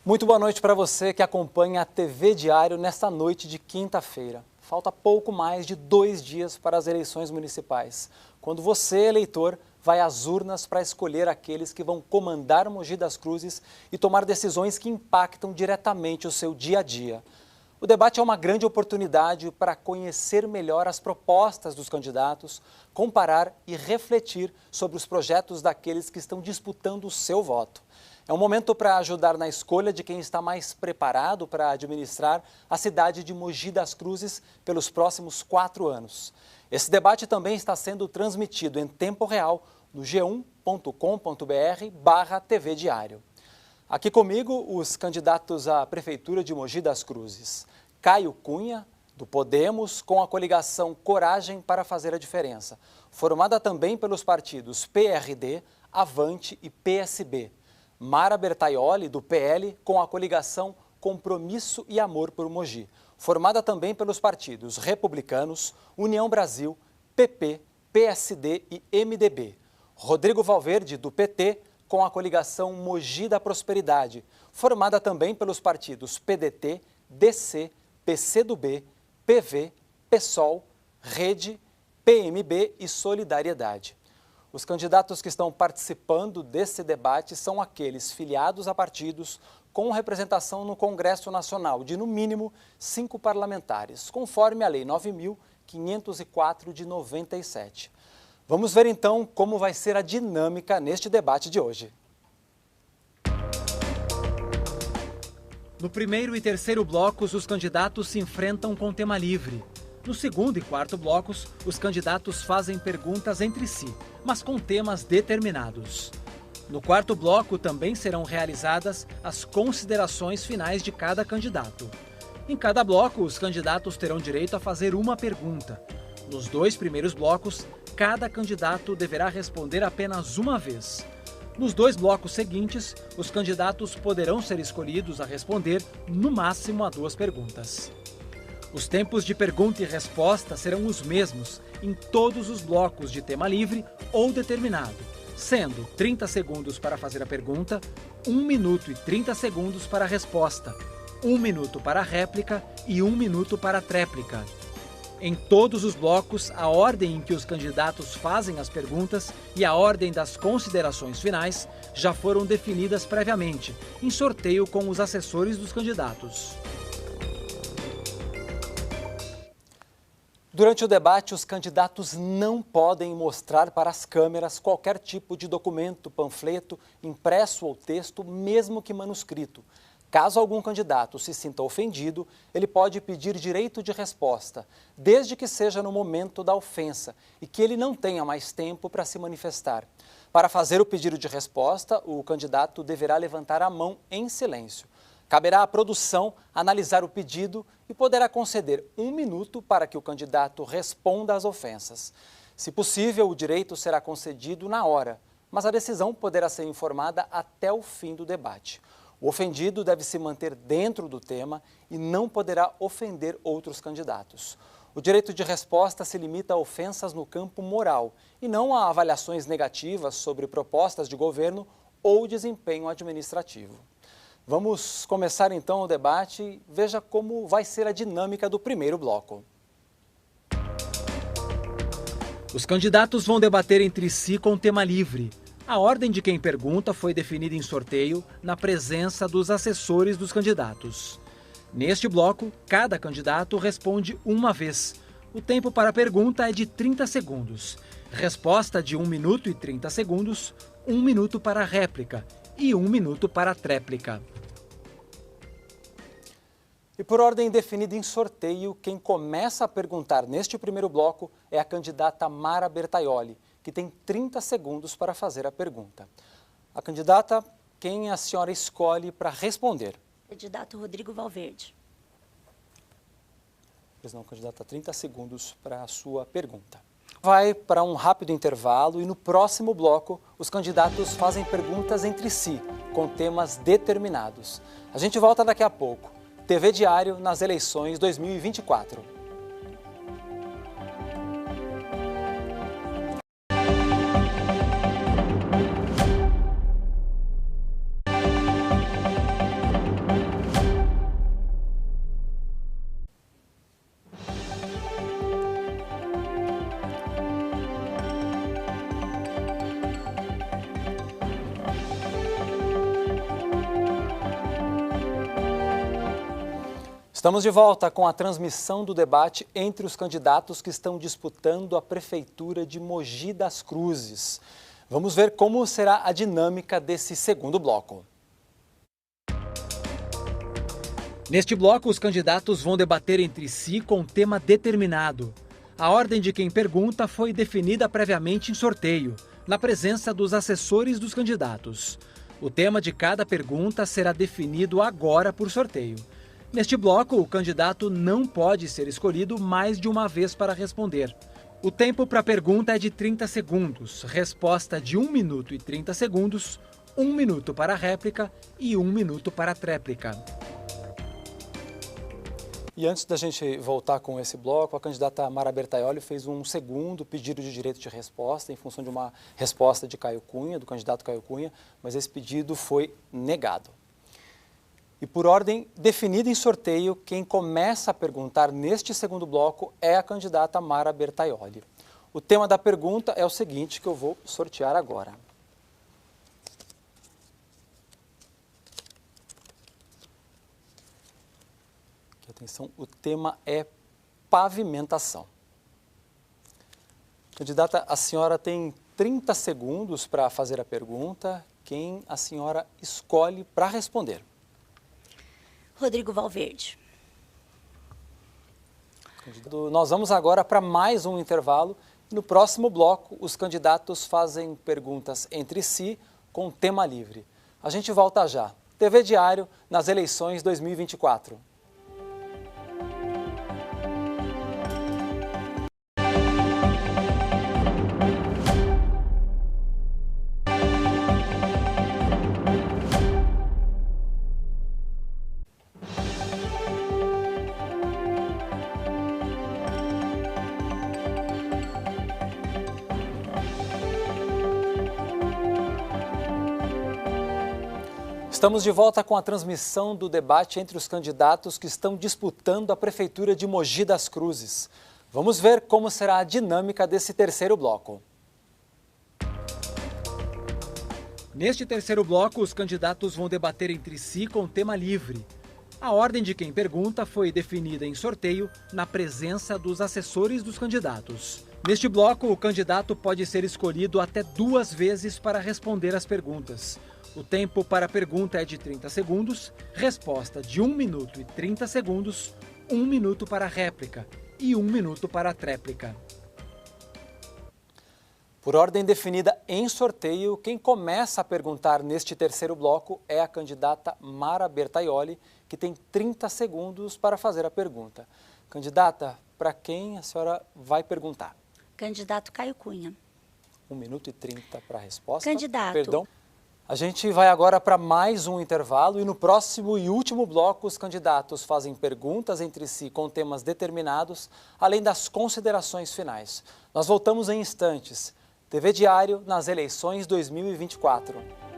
Muito boa noite para você que acompanha a TV Diário nesta noite de quinta-feira. Falta pouco mais de 2 dias para as eleições municipais, quando você, eleitor, vai às urnas para escolher aqueles que vão comandar Mogi das Cruzes e tomar decisões que impactam diretamente o seu dia a dia. O debate é uma grande oportunidade para conhecer melhor as propostas dos candidatos, comparar e refletir sobre os projetos daqueles que estão disputando o seu voto. É um momento para ajudar na escolha de quem está mais preparado para administrar a cidade de Mogi das Cruzes pelos próximos 4 anos. Esse debate também está sendo transmitido em tempo real no g1.com.br/TV Diário. Aqui comigo, os candidatos à Prefeitura de Mogi das Cruzes. Caio Cunha, do Podemos, com a coligação Coragem para Fazer a Diferença, formada também pelos partidos PRD, Avante e PSB. Mara Bertaioli, do PL, com a coligação Compromisso e Amor por Mogi, formada também pelos partidos Republicanos, União Brasil, PP, PSD e MDB. Rodrigo Valverde, do PT, com a coligação Mogi da Prosperidade, formada também pelos partidos PDT, DC, PCdoB, PV, PSOL, Rede, PMB e Solidariedade. Os candidatos que estão participando desse debate são aqueles filiados a partidos com representação no Congresso Nacional de, no mínimo, 5 parlamentares, conforme a Lei 9.504 de 97. Vamos ver então como vai ser a dinâmica neste debate de hoje. No primeiro e terceiro blocos, os candidatos se enfrentam com tema livre. No segundo e quarto blocos, os candidatos fazem perguntas entre si, mas com temas determinados. No quarto bloco também serão realizadas as considerações finais de cada candidato. Em cada bloco, os candidatos terão direito a fazer uma pergunta. Nos 2 primeiros blocos, cada candidato deverá responder apenas uma vez. Nos 2 blocos seguintes, os candidatos poderão ser escolhidos a responder, no máximo, a 2 perguntas. Os tempos de pergunta e resposta serão os mesmos em todos os blocos de tema livre ou determinado, sendo 30 segundos para fazer a pergunta, 1 minuto e 30 segundos para a resposta, 1 minuto para a réplica e 1 minuto para a tréplica. Em todos os blocos, a ordem em que os candidatos fazem as perguntas e a ordem das considerações finais já foram definidas previamente, em sorteio com os assessores dos candidatos. Durante o debate, os candidatos não podem mostrar para as câmeras qualquer tipo de documento, panfleto, impresso ou texto, mesmo que manuscrito. Caso algum candidato se sinta ofendido, ele pode pedir direito de resposta, desde que seja no momento da ofensa e que ele não tenha mais tempo para se manifestar. Para fazer o pedido de resposta, o candidato deverá levantar a mão em silêncio. Caberá à produção analisar o pedido e poderá conceder 1 minuto para que o candidato responda às ofensas. Se possível, o direito será concedido na hora, mas a decisão poderá ser informada até o fim do debate. O ofendido deve se manter dentro do tema e não poderá ofender outros candidatos. O direito de resposta se limita a ofensas no campo moral e não a avaliações negativas sobre propostas de governo ou desempenho administrativo. Vamos começar então o debate. Veja como vai ser a dinâmica do primeiro bloco. Os candidatos vão debater entre si com tema livre. A ordem de quem pergunta foi definida em sorteio na presença dos assessores dos candidatos. Neste bloco, cada candidato responde uma vez. O tempo para a pergunta é de 30 segundos. Resposta de 1 minuto e 30 segundos, 1 minuto para a réplica e 1 minuto para a tréplica. E por ordem definida em sorteio, quem começa a perguntar neste primeiro bloco é a candidata Mara Bertaioli, que tem 30 segundos para fazer a pergunta. A candidata, quem a senhora escolhe para responder? Candidato Rodrigo Valverde. Pois não, candidata, 30 segundos para a sua pergunta. Vai para um rápido intervalo e no próximo bloco os candidatos fazem perguntas entre si, com temas determinados. A gente volta daqui a pouco. TV Diário nas eleições 2024. Estamos de volta com a transmissão do debate entre os candidatos que estão disputando a Prefeitura de Mogi das Cruzes. Vamos ver como será a dinâmica desse segundo bloco. Neste bloco, os candidatos vão debater entre si com um tema determinado. A ordem de quem pergunta foi definida previamente em sorteio, na presença dos assessores dos candidatos. O tema de cada pergunta será definido agora por sorteio. Neste bloco, o candidato não pode ser escolhido mais de uma vez para responder. O tempo para a pergunta é de 30 segundos, resposta de 1 minuto e 30 segundos, 1 minuto para a réplica e 1 minuto para a tréplica. E antes da gente voltar com esse bloco, a candidata Mara Bertaioli fez um segundo pedido de direito de resposta em função de uma resposta de Caio Cunha, do candidato Caio Cunha, mas esse pedido foi negado. E por ordem definida em sorteio, quem começa a perguntar neste segundo bloco é a candidata Mara Bertaioli. O tema da pergunta é o seguinte, que eu vou sortear agora. Atenção, o tema é pavimentação. Candidata, a senhora tem 30 segundos para fazer a pergunta. Quem a senhora escolhe para responder? Rodrigo Valverde. Nós vamos agora para mais um intervalo. No próximo bloco, os candidatos fazem perguntas entre si com tema livre. A gente volta já. TV Diário nas eleições 2024. Estamos de volta com a transmissão do debate entre os candidatos que estão disputando a Prefeitura de Mogi das Cruzes. Vamos ver como será a dinâmica desse terceiro bloco. Neste terceiro bloco, os candidatos vão debater entre si com tema livre. A ordem de quem pergunta foi definida em sorteio na presença dos assessores dos candidatos. Neste bloco, o candidato pode ser escolhido até 2 vezes para responder as perguntas. O tempo para a pergunta é de 30 segundos, resposta de 1 minuto e 30 segundos, 1 minuto para a réplica e 1 minuto para a tréplica. Por ordem definida em sorteio, quem começa a perguntar neste terceiro bloco é a candidata Mara Bertaioli, que tem 30 segundos para fazer a pergunta. Candidata, para quem a senhora vai perguntar? Candidato Caio Cunha. 1 minuto e 30 para a resposta. Candidato. Perdão. A gente vai agora para mais um intervalo e no próximo e último bloco os candidatos fazem perguntas entre si com temas determinados, além das considerações finais. Nós voltamos em instantes. TV Diário nas eleições 2024.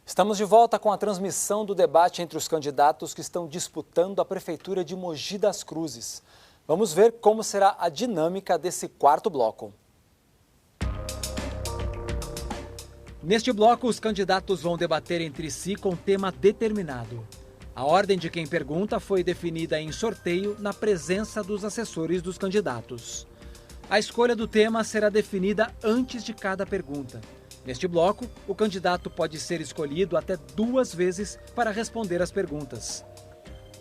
Estamos de volta com a transmissão do debate entre os candidatos que estão disputando a Prefeitura de Mogi das Cruzes. Vamos ver como será a dinâmica desse quarto bloco. Neste bloco, os candidatos vão debater entre si com tema determinado. A ordem de quem pergunta foi definida em sorteio na presença dos assessores dos candidatos. A escolha do tema será definida antes de cada pergunta. Neste bloco, o candidato pode ser escolhido até 2 vezes para responder as perguntas.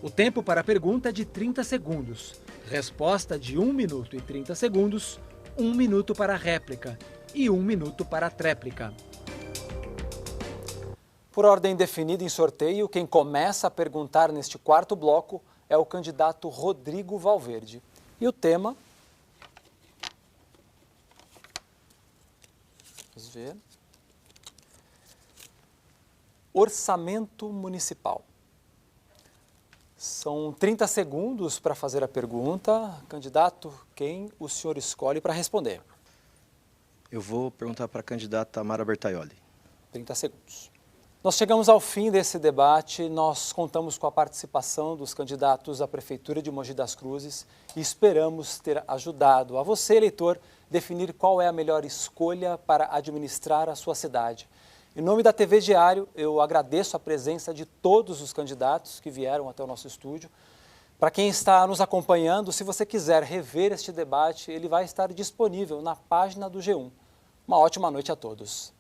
O tempo para a pergunta é de 30 segundos, resposta de 1 minuto e 30 segundos, 1 minuto para a réplica e 1 minuto para a tréplica. Por ordem definida em sorteio, quem começa a perguntar neste quarto bloco é o candidato Rodrigo Valverde. E o tema... Vamos ver... Orçamento municipal. São 30 segundos para fazer a pergunta. Candidato, quem o senhor escolhe para responder? Eu vou perguntar para a candidata Mara Bertaioli. 30 segundos. Nós chegamos ao fim desse debate, nós contamos com a participação dos candidatos à Prefeitura de Mogi das Cruzes e esperamos ter ajudado a você, eleitor, definir qual é a melhor escolha para administrar a sua cidade. Em nome da TV Diário, eu agradeço a presença de todos os candidatos que vieram até o nosso estúdio. Para quem está nos acompanhando, se você quiser rever este debate, ele vai estar disponível na página do G1. Uma ótima noite a todos.